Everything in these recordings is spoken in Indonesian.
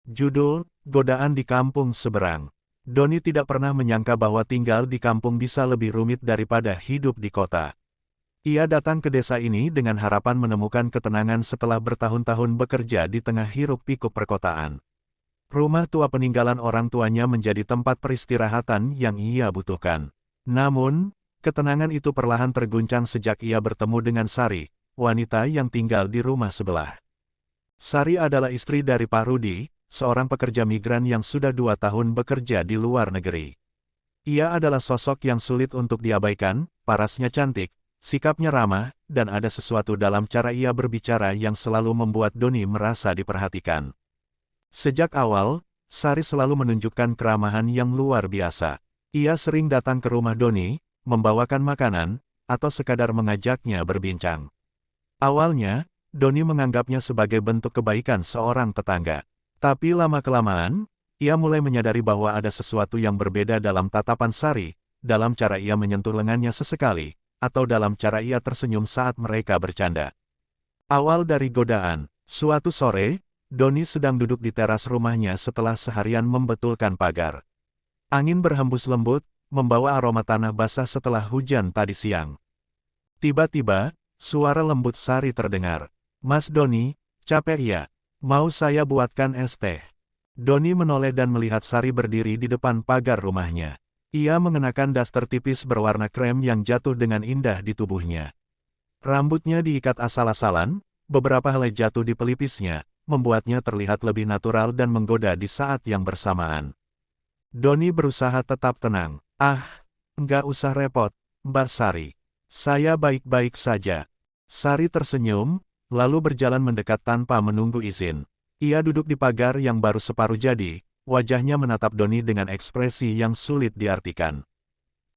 Judul, Godaan di Kampung Seberang. Doni tidak pernah menyangka bahwa tinggal di kampung bisa lebih rumit daripada hidup di kota. Ia datang ke desa ini dengan harapan menemukan ketenangan setelah bertahun-tahun bekerja di tengah hiruk-pikuk perkotaan. Rumah tua peninggalan orang tuanya menjadi tempat peristirahatan yang ia butuhkan. Namun, ketenangan itu perlahan terguncang sejak ia bertemu dengan Sari, wanita yang tinggal di rumah sebelah. Sari adalah istri dari Pak Rudi, seorang pekerja migran yang sudah 2 tahun bekerja di luar negeri. Ia adalah sosok yang sulit untuk diabaikan, parasnya cantik, sikapnya ramah, dan ada sesuatu dalam cara ia berbicara yang selalu membuat Doni merasa diperhatikan. Sejak awal, Sari selalu menunjukkan keramahan yang luar biasa. Ia sering datang ke rumah Doni, membawakan makanan, atau sekadar mengajaknya berbincang. Awalnya, Doni menganggapnya sebagai bentuk kebaikan seorang tetangga. Tapi lama-kelamaan, ia mulai menyadari bahwa ada sesuatu yang berbeda dalam tatapan Sari, dalam cara ia menyentuh lengannya sesekali, atau dalam cara ia tersenyum saat mereka bercanda. Awal dari godaan, suatu sore, Doni sedang duduk di teras rumahnya setelah seharian membetulkan pagar. Angin berhembus lembut, membawa aroma tanah basah setelah hujan tadi siang. Tiba-tiba, suara lembut Sari terdengar. "Mas Doni, capek ya? Mau saya buatkan es teh?" Doni menoleh dan melihat Sari berdiri di depan pagar rumahnya. Ia mengenakan daster tipis berwarna krem yang jatuh dengan indah di tubuhnya. Rambutnya diikat asal-asalan, beberapa helai jatuh di pelipisnya, membuatnya terlihat lebih natural dan menggoda di saat yang bersamaan. Doni berusaha tetap tenang. "Ah, enggak usah repot, Mbak Sari. Saya baik-baik saja." Sari tersenyum, lalu berjalan mendekat tanpa menunggu izin. Ia duduk di pagar yang baru separuh jadi, wajahnya menatap Doni dengan ekspresi yang sulit diartikan.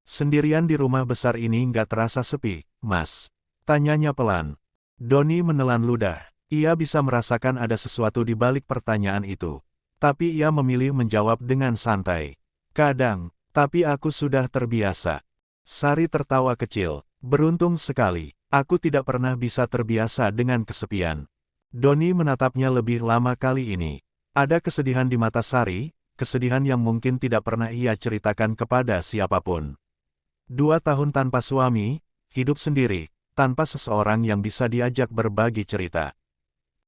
"Sendirian di rumah besar ini nggak terasa sepi, Mas?" tanyanya pelan. Doni menelan ludah. Ia bisa merasakan ada sesuatu di balik pertanyaan itu. Tapi ia memilih menjawab dengan santai. "Kadang, tapi aku sudah terbiasa." Sari tertawa kecil. "Beruntung sekali. Aku tidak pernah bisa terbiasa dengan kesepian." Doni menatapnya lebih lama kali ini. Ada kesedihan di mata Sari, kesedihan yang mungkin tidak pernah ia ceritakan kepada siapapun. 2 tahun tanpa suami, hidup sendiri, tanpa seseorang yang bisa diajak berbagi cerita.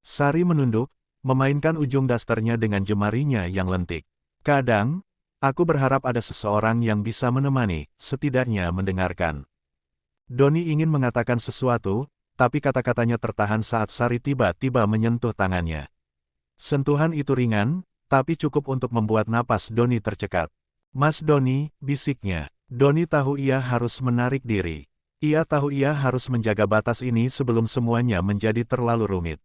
Sari menunduk, memainkan ujung dasternya dengan jemarinya yang lentik. "Kadang, aku berharap ada seseorang yang bisa menemani, setidaknya mendengarkan." Doni ingin mengatakan sesuatu, tapi kata-katanya tertahan saat Sari tiba-tiba menyentuh tangannya. Sentuhan itu ringan, tapi cukup untuk membuat napas Doni tercekat. "Mas Doni," bisiknya. Doni tahu ia harus menarik diri. Ia tahu ia harus menjaga batas ini sebelum semuanya menjadi terlalu rumit.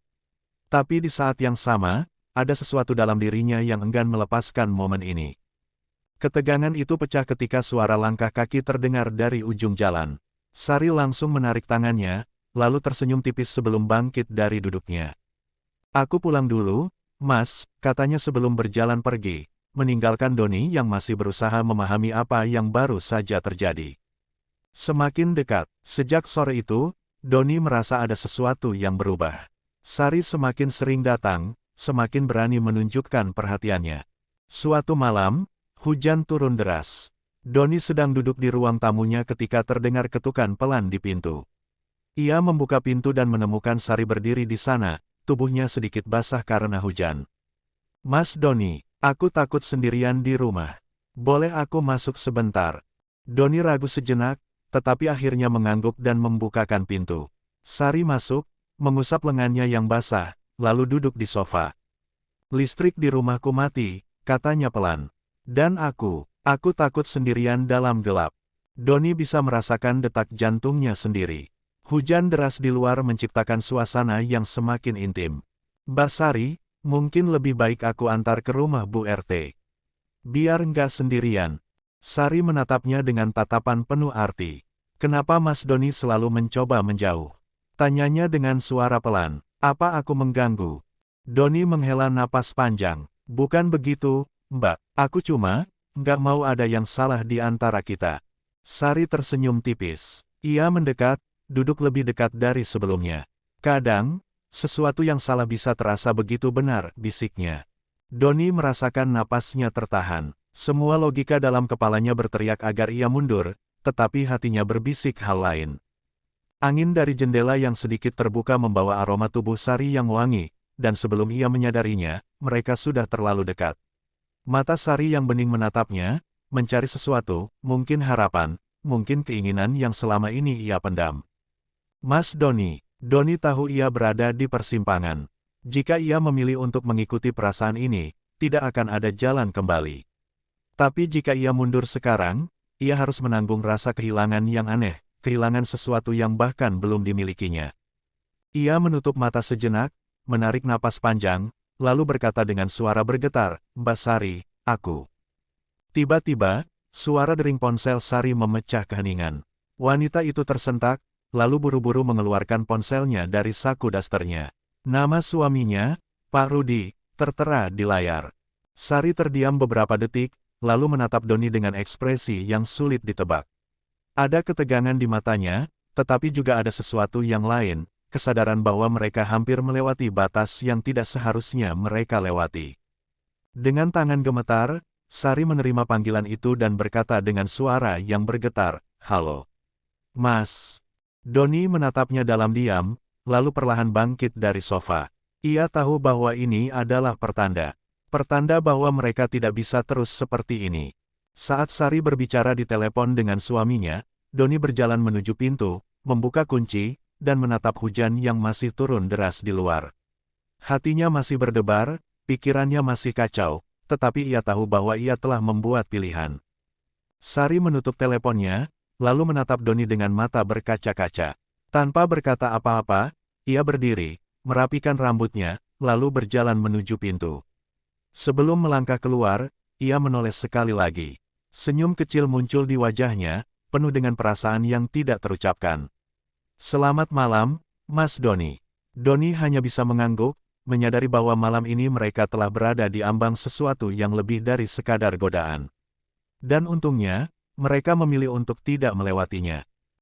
Tapi di saat yang sama, ada sesuatu dalam dirinya yang enggan melepaskan momen ini. Ketegangan itu pecah ketika suara langkah kaki terdengar dari ujung jalan. Sari langsung menarik tangannya, lalu tersenyum tipis sebelum bangkit dari duduknya. "Aku pulang dulu, Mas," katanya sebelum berjalan pergi, meninggalkan Doni yang masih berusaha memahami apa yang baru saja terjadi. Semakin dekat, sejak sore itu, Doni merasa ada sesuatu yang berubah. Sari semakin sering datang, semakin berani menunjukkan perhatiannya. Suatu malam, hujan turun deras. Doni sedang duduk di ruang tamunya ketika terdengar ketukan pelan di pintu. Ia membuka pintu dan menemukan Sari berdiri di sana, tubuhnya sedikit basah karena hujan. "Mas Doni, aku takut sendirian di rumah. Boleh aku masuk sebentar?" Doni ragu sejenak, tetapi akhirnya mengangguk dan membukakan pintu. Sari masuk, mengusap lengannya yang basah, lalu duduk di sofa. "Listrik di rumahku mati," katanya pelan. "Dan aku takut sendirian dalam gelap." Doni bisa merasakan detak jantungnya sendiri. Hujan deras di luar menciptakan suasana yang semakin intim. "Mbak Sari, mungkin lebih baik aku antar ke rumah Bu RT. Biar nggak sendirian." Sari menatapnya dengan tatapan penuh arti. "Kenapa Mas Doni selalu mencoba menjauh?" tanyanya dengan suara pelan. "Apa aku mengganggu?" Doni menghela napas panjang. "Bukan begitu, Mbak. Aku cuma nggak mau ada yang salah di antara kita." Sari tersenyum tipis. Ia mendekat, duduk lebih dekat dari sebelumnya. "Kadang, sesuatu yang salah bisa terasa begitu benar," bisiknya. Doni merasakan napasnya tertahan. Semua logika dalam kepalanya berteriak agar ia mundur, tetapi hatinya berbisik hal lain. Angin dari jendela yang sedikit terbuka membawa aroma tubuh Sari yang wangi, dan sebelum ia menyadarinya, mereka sudah terlalu dekat. Mata Sari yang bening menatapnya, mencari sesuatu, mungkin harapan, mungkin keinginan yang selama ini ia pendam. Mas Doni. Doni tahu ia berada di persimpangan. Jika ia memilih untuk mengikuti perasaan ini, tidak akan ada jalan kembali. Tapi jika ia mundur sekarang, ia harus menanggung rasa kehilangan yang aneh, kehilangan sesuatu yang bahkan belum dimilikinya. Ia menutup mata sejenak, menarik napas panjang, lalu berkata dengan suara bergetar, "Mbak Sari, aku." Tiba-tiba, suara dering ponsel Sari memecah keheningan. Wanita itu tersentak, lalu buru-buru mengeluarkan ponselnya dari saku dasternya. Nama suaminya, Pak Rudi, tertera di layar. Sari terdiam beberapa detik, lalu menatap Doni dengan ekspresi yang sulit ditebak. Ada ketegangan di matanya, tetapi juga ada sesuatu yang lain, kesadaran bahwa mereka hampir melewati batas yang tidak seharusnya mereka lewati. Dengan tangan gemetar, Sari menerima panggilan itu dan berkata dengan suara yang bergetar, "Halo, Mas." Doni menatapnya dalam diam, lalu perlahan bangkit dari sofa. Ia tahu bahwa ini adalah pertanda. Pertanda bahwa mereka tidak bisa terus seperti ini. Saat Sari berbicara di telepon dengan suaminya, Doni berjalan menuju pintu, membuka kunci, dan menatap hujan yang masih turun deras di luar. Hatinya masih berdebar, pikirannya masih kacau, tetapi ia tahu bahwa ia telah membuat pilihan. Sari menutup teleponnya, lalu menatap Doni dengan mata berkaca-kaca. Tanpa berkata apa-apa, ia berdiri, merapikan rambutnya, lalu berjalan menuju pintu. Sebelum melangkah keluar, ia menoleh sekali lagi. Senyum kecil muncul di wajahnya, penuh dengan perasaan yang tidak terucapkan. "Selamat malam, Mas Doni." Doni hanya bisa mengangguk, menyadari bahwa malam ini mereka telah berada di ambang sesuatu yang lebih dari sekadar godaan. Dan untungnya, mereka memilih untuk tidak melewatinya.